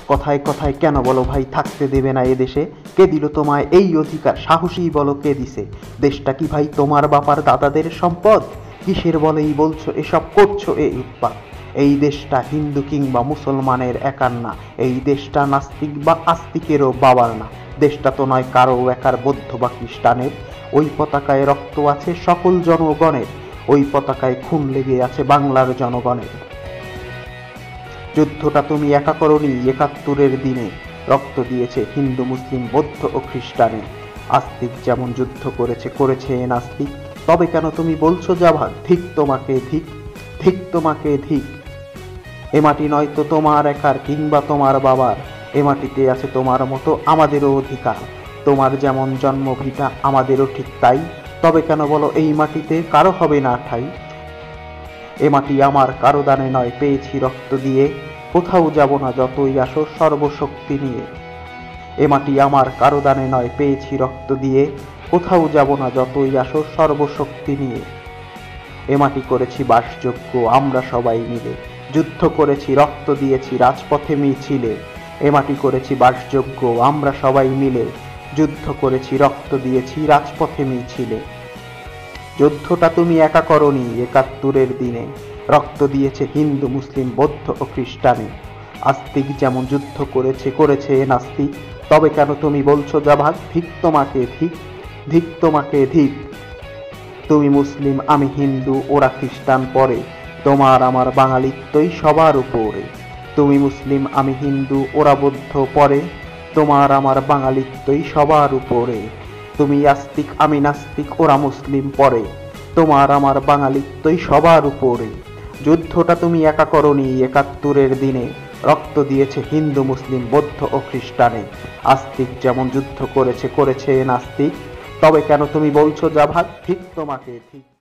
কথায় কথায় কেন বলো ভাই থাকতে দেবে না এদেশে? কে দিল তোমায় এই অধিকার? সাহসী বলো কে দিছে? দেশটা কি ভাই তোমার বাপার দাদাদের সম্পদ? কিসের বলেই বলছো এসব, করছো এই উৎপাত? এই দেশটা হিন্দু কিংবা মুসলমানের একার না, এই দেশটা নাস্তিক বা আস্তিকেরও বাবার না। দেশটা তো নয় কারো একার, বৌদ্ধ বা খ্রিস্টানের। ওই পতাকায় রক্ত আছে সকল জনগণের, ওই পতাকায় খুন লেগে আছে বাংলার জনগণের। যুদ্ধটা তুমি একা করনি ৭১-এর দিনে, রক্ত দিয়েছে হিন্দু মুসলিম বৌদ্ধ ও খ্রিস্টানে। আস্তিক যেমন যুদ্ধ করেছে, করেছে নাস্তিক। তবে কেন তুমি বলছো জাভাদ? ধিক তোমাকে ধিক, ধিক তোমাকে ধিক। এ মাটি নয় তো তোমার একার কিংবা তোমার বাবার, এ মাটিতে আছে তোমার মতো আমাদেরও অধিকার। তোমার যেমন জন্মভিটা আমাদেরও ঠিক তাই, তবে কেন বলো এই মাটিতে কারো হবে না ঠাই? এ মাটি আমার কারো দানে নয়, পেয়েছি রক্ত দিয়ে, কোথাও যাব না যতই আসো সর্বশক্তি নিয়ে। এ মাটি আমার কারো দানে নয়, পেয়েছি রক্ত দিয়ে, কোথাও যাব না যতই আসো সর্বশক্তি নিয়ে। এ মাটি করেছি বাসযোগ্য আমরা সবাই মিলে, যুদ্ধ করেছি রক্ত দিয়েছি রাজপথে মিছিলে। এ মাটি করেছি বাসযোগ্য আমরা সবাই মিলে, যুদ্ধ করেছি রক্ত দিয়েছি রাজপথে মিছিলে। যুদ্ধটা তুমি একা করনি ৭১-এর দিনে, রক্ত দিয়েছে হিন্দু মুসলিম বৌদ্ধ ও খ্রিস্টানে। আস্তিক যেমন যুদ্ধ করেছে, করেছে নাস্তিক। তবে কেন তুমি বলছো জাভাদ? ধিক তোমাকে ধিক, ধিক তোমাকে ধিক। তুমি মুসলিম আমি হিন্দু ওরা খ্রিস্টান পরে, তোমার আমার বাঙালিত্বই সবার উপরে। তুমি মুসলিম আমি হিন্দু ওরা বৌদ্ধ পরে, তোমার আমার বাঙালিত্বই সবার উপরে। তুমি আস্তিক আমি নাস্তিক ওরা মুসলিম পরে, তোমার আমার বাঙালিত্বই সবার উপরে। যুদ্ধটা তুমি একা করনি ৭১-এর দিনে, রক্ত দিয়েছে হিন্দু মুসলিম বৌদ্ধ ও খ্রিস্টানে। আস্তিক যেমন যুদ্ধ করেছে, করেছে নাস্তিক। তবে কেন তুমি বলছো জাভাদ? ঠিক তোমাকে ঠিক।